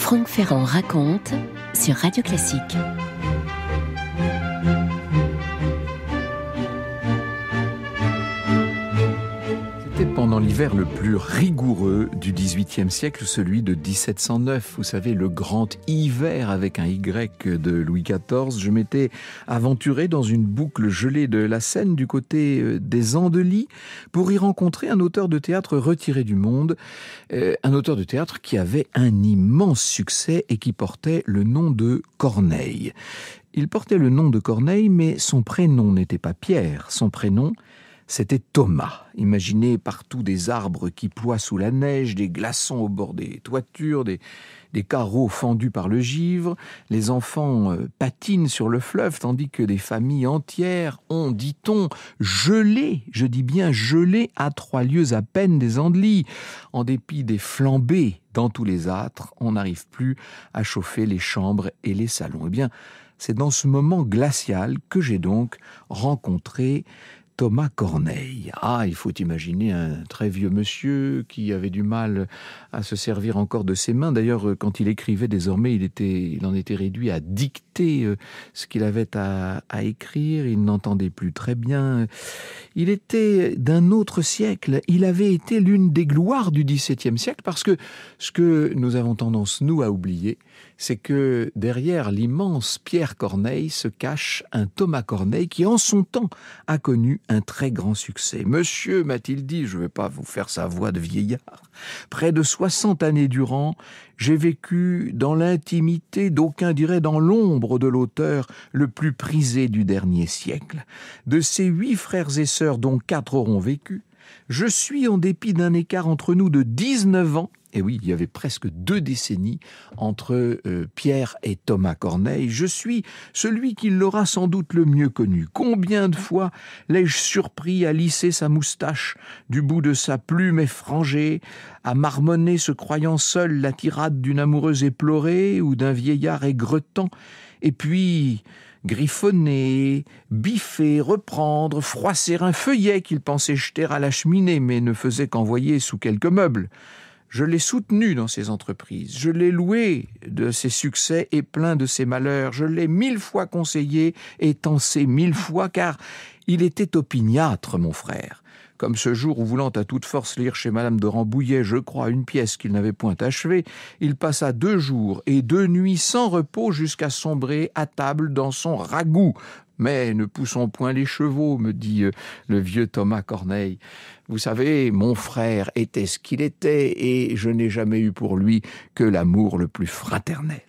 Franck Ferrand raconte sur Radio Classique. C'était pendant l'hiver le plus rigoureux du XVIIIe siècle, celui de 1709. Vous savez, le grand hiver avec un Y de Louis XIV. Je m'étais aventuré dans une boucle gelée de la Seine du côté des Andelys pour y rencontrer un auteur de théâtre retiré du monde. Un auteur de théâtre qui avait un immense succès et qui portait le nom de Corneille. Il portait le nom de Corneille, mais son prénom n'était pas Pierre. Son prénom, c'était Thomas. Imaginez partout des arbres qui ploient sous la neige, des glaçons au bord des toitures, des carreaux fendus par le givre. Les enfants patinent sur le fleuve, tandis que des familles entières ont, dit-on, gelé, je dis bien gelé, à 3 lieues à peine des Andelys. En dépit des flambées dans tous les âtres, on n'arrive plus à chauffer les chambres et les salons. Eh bien, c'est dans ce moment glacial que j'ai donc rencontré Thomas Corneille. Il faut imaginer un très vieux monsieur qui avait du mal à se servir encore de ses mains. D'ailleurs, quand il écrivait désormais, il en était réduit à dicter ce qu'il avait à écrire. Il n'entendait plus très bien. Il était d'un autre siècle. Il avait été l'une des gloires du XVIIe siècle parce que ce que nous avons tendance, nous, à oublier, c'est que derrière l'immense Pierre Corneille se cache un Thomas Corneille qui, en son temps, a connu un très grand succès. Monsieur, m'a-t-il dit, je ne vais pas vous faire sa voix de vieillard, près de 60 années durant, j'ai vécu dans l'intimité, d'aucuns diraient dans l'ombre de l'auteur le plus prisé du dernier siècle. De ses 8 frères et sœurs, dont 4 auront vécu, je suis, en dépit d'un écart entre nous de 19 ans, et oui, il y avait presque 2 décennies entre Pierre et Thomas Corneille, je suis celui qui l'aura sans doute le mieux connu. Combien de fois l'ai-je surpris à lisser sa moustache du bout de sa plume effrangée, à marmonner se croyant seul la tirade d'une amoureuse éplorée ou d'un vieillard aigretant, et puis griffonner, biffer, reprendre, froisser un feuillet qu'il pensait jeter à la cheminée mais ne faisait qu'envoyer sous quelques meubles. Je l'ai soutenu dans ses entreprises, je l'ai loué de ses succès et plaint de ses malheurs, je l'ai 1000 fois conseillé et tensé 1000 fois, car il était opiniâtre, mon frère. Comme ce jour où, voulant à toute force lire chez Madame de Rambouillet, je crois, une pièce qu'il n'avait point achevée, il passa 2 jours et 2 nuits sans repos jusqu'à sombrer à table dans son ragoût. Mais ne poussons point les chevaux, me dit le vieux Thomas Corneille. Vous savez, mon frère était ce qu'il était et je n'ai jamais eu pour lui que l'amour le plus fraternel.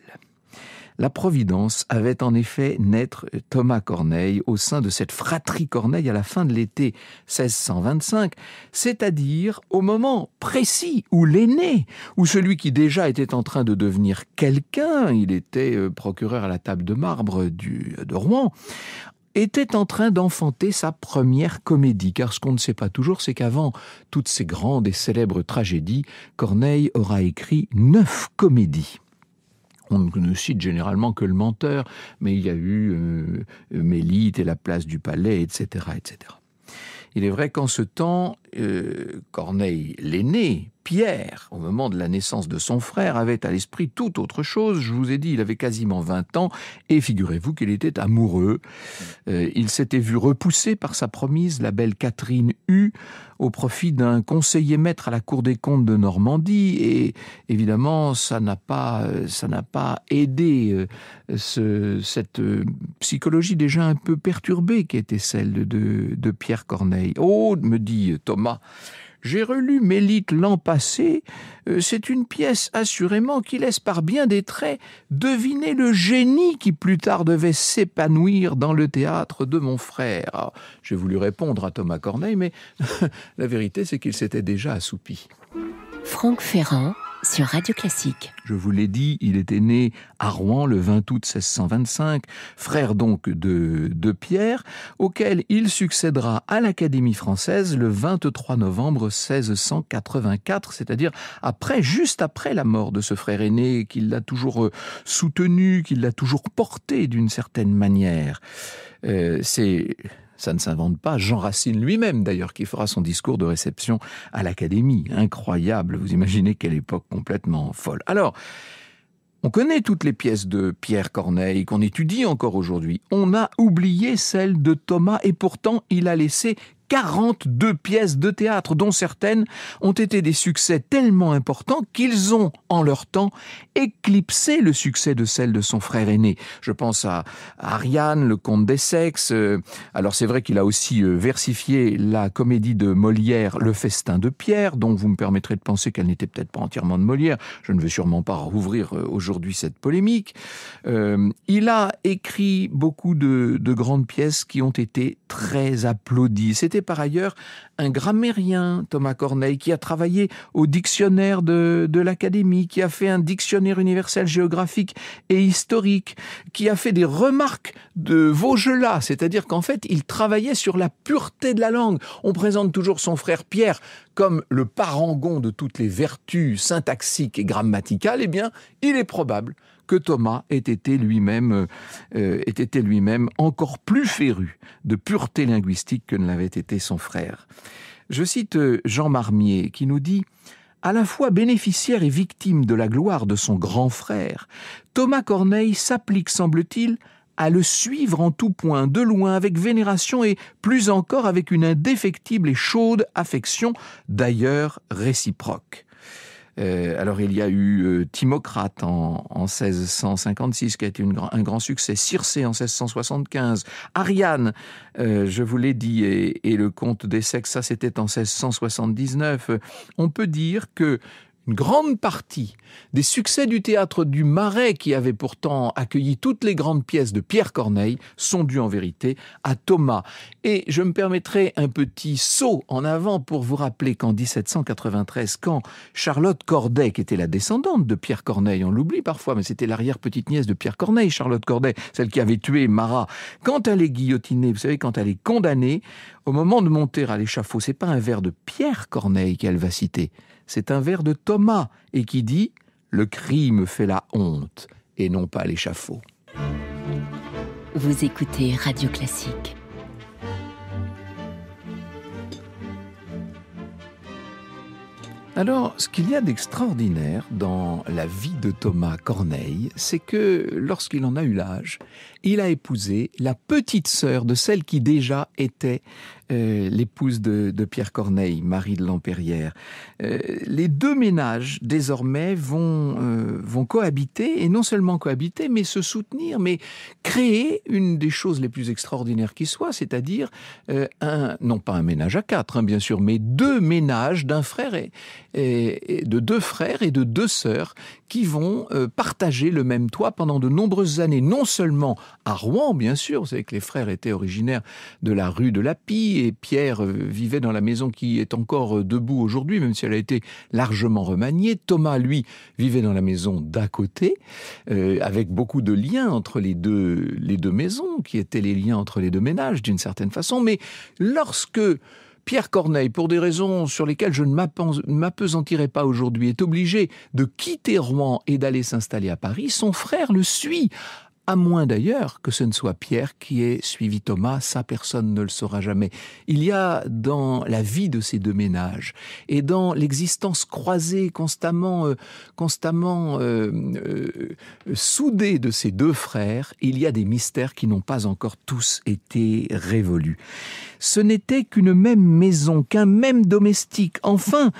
La Providence avait en effet naître Thomas Corneille au sein de cette fratrie Corneille à la fin de l'été 1625, c'est-à-dire au moment précis où l'aîné, où celui qui déjà était en train de devenir quelqu'un, il était procureur à la table de marbre de Rouen, était en train d'enfanter sa première comédie. Car ce qu'on ne sait pas toujours, c'est qu'avant toutes ces grandes et célèbres tragédies, Corneille aura écrit 9 comédies. On ne cite généralement que Le Menteur, mais il y a eu Mélite et La Place du Palais, etc., etc. Il est vrai qu'en ce temps, Corneille l'aîné, Pierre, au moment de la naissance de son frère, avait à l'esprit tout autre chose. Je vous ai dit, il avait quasiment 20 ans, et figurez-vous qu'il était amoureux. Il s'était vu repoussé par sa promise, la belle Catherine Hue, au profit d'un conseiller maître à la Cour des comptes de Normandie, et évidemment, ça n'a pas aidé cette psychologie déjà un peu perturbée qui était celle de Pierre Corneille. « Oh, me dit Thomas, j'ai relu Mélite l'an passé, c'est une pièce assurément qui laisse par bien des traits deviner le génie qui plus tard devait s'épanouir dans le théâtre de mon frère. » Alors, j'ai voulu répondre à Thomas Corneille, mais la vérité c'est qu'il s'était déjà assoupi. Franck Ferrand sur Radio Classique. Je vous l'ai dit, il était né à Rouen le 20 août 1625, frère donc de Pierre, auquel il succédera à l'Académie française le 23 novembre 1684, c'est-à-dire juste après la mort de ce frère aîné, qu'il l'a toujours soutenu, qu'il l'a toujours porté d'une certaine manière. Ça ne s'invente pas. Jean Racine lui-même, d'ailleurs, qui fera son discours de réception à l'Académie. Incroyable, vous imaginez quelle époque complètement folle. Alors, On connaît toutes les pièces de Pierre Corneille qu'on étudie encore aujourd'hui. On a oublié celle de Thomas et pourtant il a laissé 42 pièces de théâtre, dont certaines ont été des succès tellement importants qu'ils ont, en leur temps, éclipsé le succès de celle de son frère aîné. Je pense à Ariane, le comte d'Essex. Alors c'est vrai qu'il a aussi versifié la comédie de Molière, Le Festin de Pierre, dont vous me permettrez de penser qu'elle n'était peut-être pas entièrement de Molière. Je ne veux sûrement pas rouvrir aujourd'hui cette polémique. Il a écrit beaucoup de grandes pièces qui ont été très applaudies. C'était par ailleurs un grammairien, Thomas Corneille, qui a travaillé au dictionnaire de l'Académie, qui a fait un dictionnaire universel géographique et historique, qui a fait des remarques de Vaugelas, c'est-à-dire qu'en fait, il travaillait sur la pureté de la langue. On présente toujours son frère Pierre comme le parangon de toutes les vertus syntaxiques et grammaticales. Eh bien, il est probable que Thomas ait été lui-même encore plus féru de pureté linguistique que ne l'avait été son frère. Je cite Jean Marmier qui nous dit « À la fois bénéficiaire et victime de la gloire de son grand frère, Thomas Corneille s'applique, semble-t-il, à le suivre en tout point, de loin, avec vénération et plus encore avec une indéfectible et chaude affection, d'ailleurs réciproque. » Alors il y a eu Timocrate en 1656 qui a été un grand succès, Circé en 1675, Ariane, je vous l'ai dit, et le comte d'Essex, ça c'était en 1679. On peut dire que une grande partie des succès du théâtre du Marais, qui avait pourtant accueilli toutes les grandes pièces de Pierre Corneille, sont dus en vérité à Thomas. Et je me permettrai un petit saut en avant pour vous rappeler qu'en 1793, quand Charlotte Corday, qui était la descendante de Pierre Corneille, on l'oublie parfois, mais c'était l'arrière-petite-nièce de Pierre Corneille, Charlotte Corday, celle qui avait tué Marat, quand elle est guillotinée, vous savez, quand elle est condamnée, au moment de monter à l'échafaud, c'est pas un vers de Pierre Corneille qu'elle va citer, c'est un vers de Thomas, et qui dit « Le crime fait la honte, et non pas l'échafaud ». Vous écoutez Radio Classique. Alors, ce qu'il y a d'extraordinaire dans la vie de Thomas Corneille, c'est que lorsqu'il en a eu l'âge, il a épousé la petite sœur de celle qui déjà était l'épouse de Pierre Corneille, Marie de Lampérière. Les deux ménages, désormais, vont cohabiter, et non seulement cohabiter, mais se soutenir, mais créer une des choses les plus extraordinaires qui soit, c'est-à-dire, non pas un ménage à quatre, bien sûr, mais deux ménages d'un frère et de deux frères et de deux sœurs qui vont partager le même toit pendant de nombreuses années, non seulement à Rouen, bien sûr, vous savez que les frères étaient originaires de la rue de la Pie, et Pierre vivait dans la maison qui est encore debout aujourd'hui, même si elle a été largement remaniée. Thomas, lui, vivait dans la maison d'à côté, avec beaucoup de liens entre les deux maisons, qui étaient les liens entre les deux ménages, d'une certaine façon. Mais lorsque Pierre Corneille, pour des raisons sur lesquelles je ne m'appesantirai pas aujourd'hui, est obligé de quitter Rouen et d'aller s'installer à Paris, son frère le suit. À moins d'ailleurs que ce ne soit Pierre qui ait suivi Thomas, ça personne ne le saura jamais. Il y a dans la vie de ces deux ménages et dans l'existence croisée, constamment soudée de ces deux frères, il y a des mystères qui n'ont pas encore tous été révolus. Ce n'était qu'une même maison, qu'un même domestique. Enfin,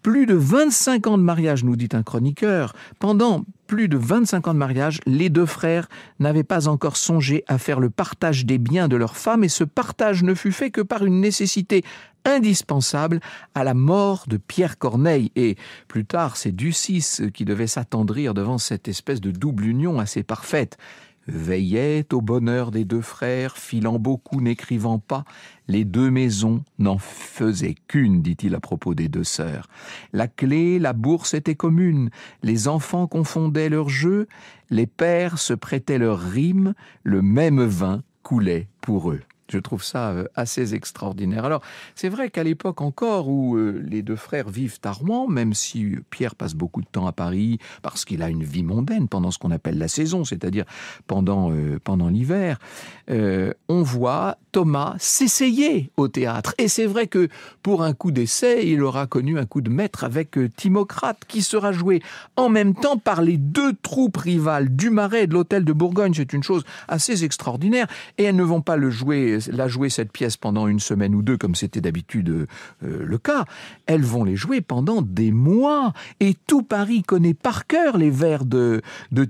plus de 25 ans de mariage, nous dit un chroniqueur. Pendant plus de 25 ans de mariage, les deux frères n'avaient pas encore songé à faire le partage des biens de leur femme, et ce partage ne fut fait que par une nécessité indispensable à la mort de Pierre Corneille. Et plus tard, c'est Ducis qui devait s'attendrir devant cette espèce de double union assez parfaite. Veillait au bonheur des deux frères, filant beaucoup, n'écrivant pas. Les deux maisons n'en faisaient qu'une, dit-il à propos des deux sœurs. La clé, la bourse étaient communes. Les enfants confondaient leurs jeux. Les pères se prêtaient leurs rimes. Le même vin coulait pour eux. Je trouve ça assez extraordinaire. Alors, c'est vrai qu'à l'époque encore où les deux frères vivent à Rouen, même si Pierre passe beaucoup de temps à Paris, parce qu'il a une vie mondaine pendant ce qu'on appelle la saison, c'est-à-dire pendant l'hiver, on voit Thomas s'essayer au théâtre. Et c'est vrai que pour un coup d'essai, il aura connu un coup de maître avec Timocrate, qui sera joué en même temps par les deux troupes rivales du Marais et de l'Hôtel de Bourgogne. C'est une chose assez extraordinaire. Et elles ne vont pas la jouer cette pièce pendant une semaine ou deux, comme c'était d'habitude le cas. Elles vont les jouer pendant des mois. Et tout Paris connaît par cœur les vers de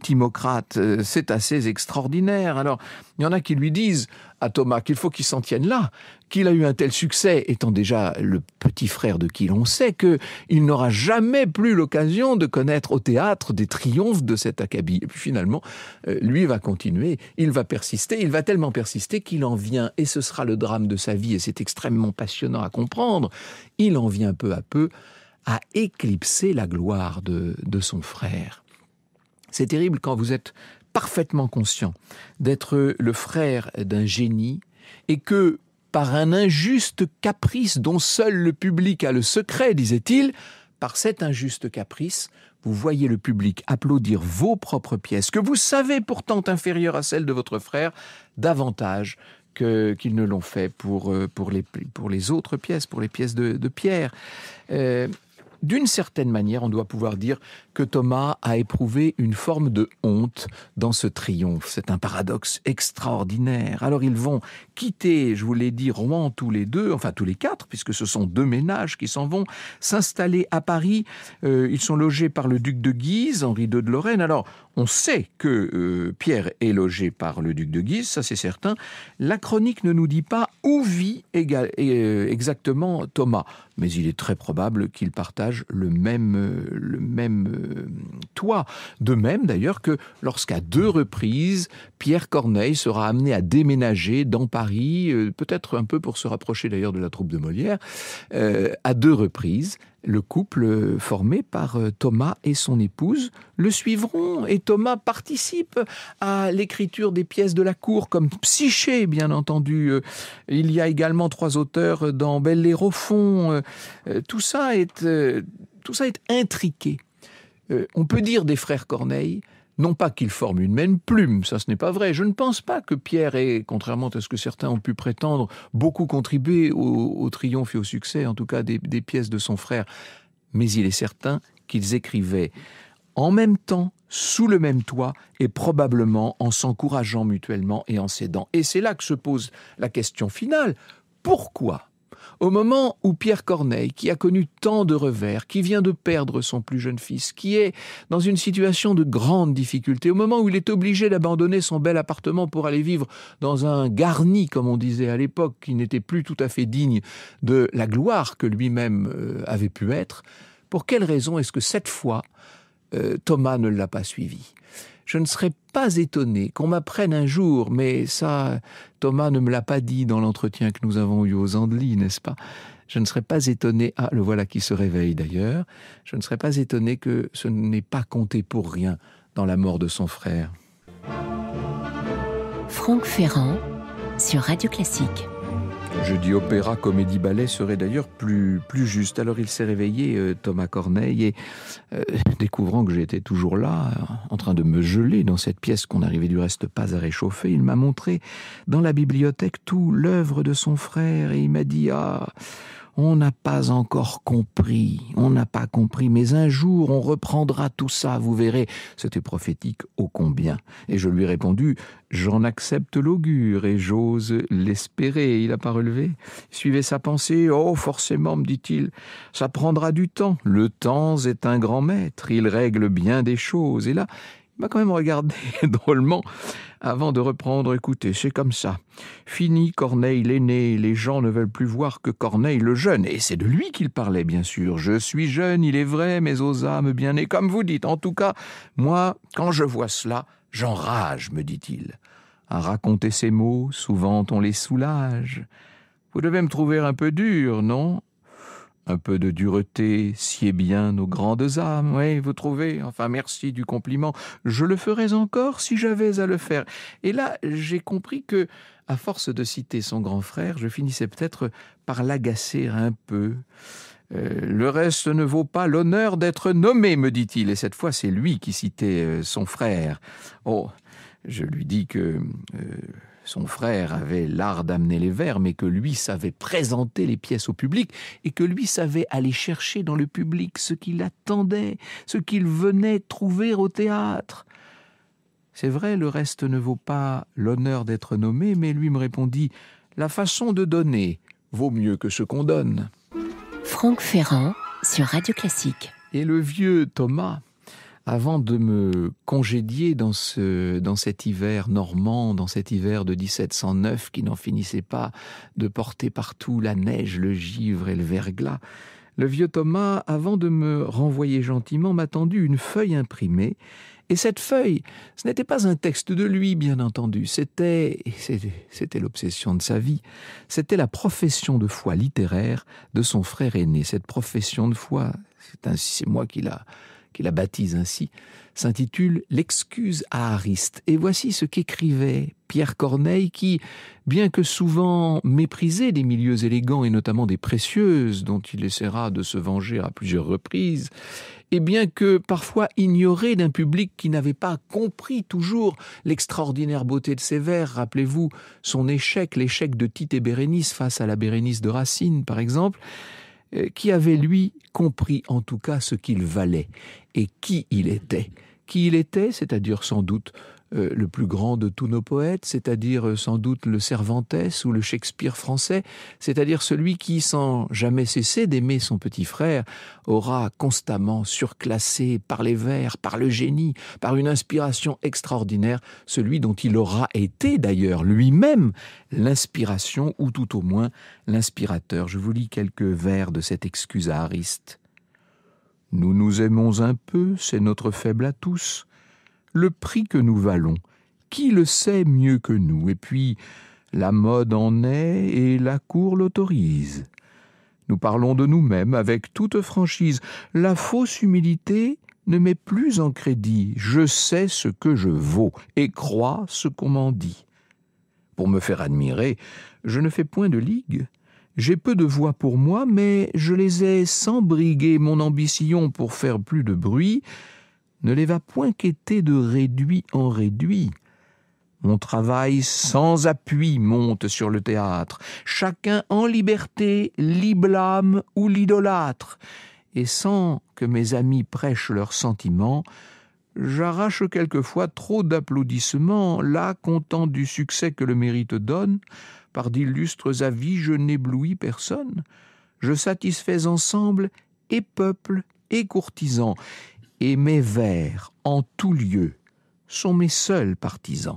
Timocrate. C'est assez extraordinaire. Alors, il y en a qui lui disent à Thomas qu'il faut qu'il s'en tienne là, qu'il a eu un tel succès, étant déjà le petit frère de qui l'on sait, qu'il n'aura jamais plus l'occasion de connaître au théâtre des triomphes de cet acabit. Et puis finalement, lui va continuer, il va persister, il va tellement persister qu'il en vient, et ce sera le drame de sa vie, et c'est extrêmement passionnant à comprendre, il en vient peu à peu à éclipser la gloire de son frère. C'est terrible quand vous êtes parfaitement conscient d'être le frère d'un génie et que, par un injuste caprice dont seul le public a le secret, disait-il, par cet injuste caprice, vous voyez le public applaudir vos propres pièces, que vous savez pourtant inférieures à celles de votre frère, davantage qu'ils ne l'ont fait pour les autres pièces, pour les pièces de Pierre. D'une certaine manière, on doit pouvoir dire que Thomas a éprouvé une forme de honte dans ce triomphe. C'est un paradoxe extraordinaire. Alors ils vont quitter, je vous l'ai dit, Rouen tous les deux, enfin tous les quatre, puisque ce sont deux ménages qui s'en vont, s'installer à Paris. Ils sont logés par le duc de Guise, Henri II de Lorraine. Alors, on sait que Pierre est logé par le duc de Guise, ça c'est certain. La chronique ne nous dit pas où vit exactement Thomas, mais il est très probable qu'il partage le même toit. De même d'ailleurs que lorsqu'à 2 reprises, Pierre Corneille sera amené à déménager dans Paris, peut-être un peu pour se rapprocher d'ailleurs de la troupe de Molière, à 2 reprises. Le couple formé par Thomas et son épouse le suivront, et Thomas participe à l'écriture des pièces de la cour, comme Psyché, bien entendu. Il y a également 3 auteurs dans Belle-Lay-Rophon. Tout ça est intriqué. On peut dire des frères Corneille, non pas qu'ils forment une même plume, ça ce n'est pas vrai. Je ne pense pas que Pierre ait, contrairement à ce que certains ont pu prétendre, beaucoup contribué au triomphe et au succès, en tout cas des pièces de son frère. Mais il est certain qu'ils écrivaient en même temps, sous le même toit, et probablement en s'encourageant mutuellement et en s'aidant. Et c'est là que se pose la question finale. Pourquoi ? Au moment où Pierre Corneille, qui a connu tant de revers, qui vient de perdre son plus jeune fils, qui est dans une situation de grande difficulté, au moment où il est obligé d'abandonner son bel appartement pour aller vivre dans un garni, comme on disait à l'époque, qui n'était plus tout à fait digne de la gloire que lui-même avait pu être, pour quelle raison est-ce que cette fois, Thomas ne l'a pas suivi ? Je ne serais pas étonné qu'on m'apprenne un jour, mais ça, Thomas ne me l'a pas dit dans l'entretien que nous avons eu aux Andelys, n'est-ce pas ? Je ne serais pas étonné, le voilà qui se réveille d'ailleurs, je ne serais pas étonné que ce n'ait pas compté pour rien dans la mort de son frère. Franck Ferrand sur Radio Classique. Je dis opéra, comédie, ballet serait d'ailleurs plus juste. Alors il s'est réveillé, Thomas Corneille, et découvrant que j'étais toujours là, en train de me geler dans cette pièce qu'on n'arrivait du reste pas à réchauffer, il m'a montré dans la bibliothèque tout l'œuvre de son frère, et il m'a dit « Ah, on n'a pas encore compris, mais un jour on reprendra tout ça, vous verrez. » C'était prophétique ô combien. Et je lui ai répondu « J'en accepte l'augure et j'ose l'espérer. » Il n'a pas relevé. Il suivait sa pensée. « Oh, forcément, me dit-il, ça prendra du temps. Le temps est un grand maître, il règle bien des choses. » Et là, il m'a quand même regardé drôlement avant de reprendre. « Écoutez, c'est comme ça. Fini Corneille l'aîné, les gens ne veulent plus voir que Corneille le jeune. » Et c'est de lui qu'il parlait, bien sûr. « Je suis jeune, il est vrai, mais aux âmes bien nées, comme vous dites. En tout cas, moi, quand je vois cela, j'enrage, me dit-il. À raconter ces mots, souvent on les soulage. Vous devez me trouver un peu dur, non ? Un peu de dureté sied bien nos grandes âmes, oui, vous trouvez? Enfin, merci du compliment. Je le ferais encore si j'avais à le faire. Et là, j'ai compris que, à force de citer son grand frère, je finissais peut-être par l'agacer un peu. Le reste ne vaut pas l'honneur d'être nommé, me dit-il. Et cette fois, c'est lui qui citait son frère. Oh, je lui dis que son frère avait l'art d'amener les vers, mais que lui savait présenter les pièces au public et que lui savait aller chercher dans le public ce qu'il attendait, ce qu'il venait trouver au théâtre. C'est vrai, le reste ne vaut pas l'honneur d'être nommé, mais lui me répondit « La façon de donner vaut mieux que ce qu'on donne ». Franck Ferrand sur Radio Classique. Et le vieux Thomas, avant de me congédier dans cet hiver normand, dans cet hiver de 1709 qui n'en finissait pas de porter partout la neige, le givre et le verglas, le vieux Thomas, avant de me renvoyer gentiment, m'a tendu une feuille imprimée. Et cette feuille, ce n'était pas un texte de lui, bien entendu, c'était l'obsession de sa vie, c'était la profession de foi littéraire de son frère aîné. Cette profession de foi, c'est moi qui la baptise ainsi, s'intitule « L'excuse à Ariste ». Et voici ce qu'écrivait Pierre Corneille qui, bien que souvent méprisé des milieux élégants et notamment des précieuses, dont il essaiera de se venger à plusieurs reprises, et bien que parfois ignoré d'un public qui n'avait pas compris toujours l'extraordinaire beauté de ses vers, rappelez-vous son échec, l'échec de Tite et Bérénice face à la Bérénice de Racine par exemple, qui avait lui compris en tout cas ce qu'il valait et qui il était. Qui il était, c'est-à-dire sans doute le plus grand de tous nos poètes, c'est-à-dire sans doute le Cervantes ou le Shakespeare français, c'est-à-dire celui qui, sans jamais cesser d'aimer son petit frère, aura constamment surclassé par les vers, par le génie, par une inspiration extraordinaire, celui dont il aura été d'ailleurs lui-même l'inspiration, ou tout au moins l'inspirateur. Je vous lis quelques vers de cette excuse à Ariste. « Nous nous aimons un peu, c'est notre faible à tous. Le prix que nous valons, qui le sait mieux que nous? Et puis, la mode en est et la cour l'autorise. Nous parlons de nous-mêmes avec toute franchise. La fausse humilité ne met plus en crédit. Je sais ce que je vaux et crois ce qu'on m'en dit. Pour me faire admirer, je ne fais point de ligue. J'ai peu de voix pour moi, mais je les ai sans briguer mon ambition pour faire plus de bruit, ne les va point qu'éter de réduit en réduit. Mon travail sans appui monte sur le théâtre, chacun en liberté l'y blâme ou l'idolâtre, et sans que mes amis prêchent leurs sentiments, j'arrache quelquefois trop d'applaudissements, là, content du succès que le mérite donne, par d'illustres avis je n'éblouis personne, je satisfais ensemble et peuple et courtisans, et mes vers, en tout lieu, sont mes seuls partisans.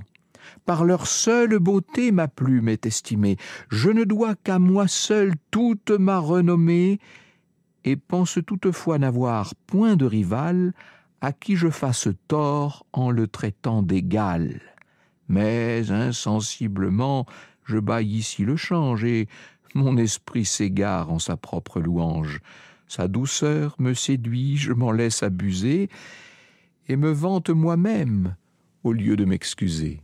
Par leur seule beauté ma plume est estimée, je ne dois qu'à moi seul toute ma renommée, et pense toutefois n'avoir point de rival à qui je fasse tort en le traitant d'égal. Mais insensiblement, je baille ici le change, et mon esprit s'égare en sa propre louange. Sa douceur me séduit, je m'en laisse abuser, et me vante moi-même au lieu de m'excuser.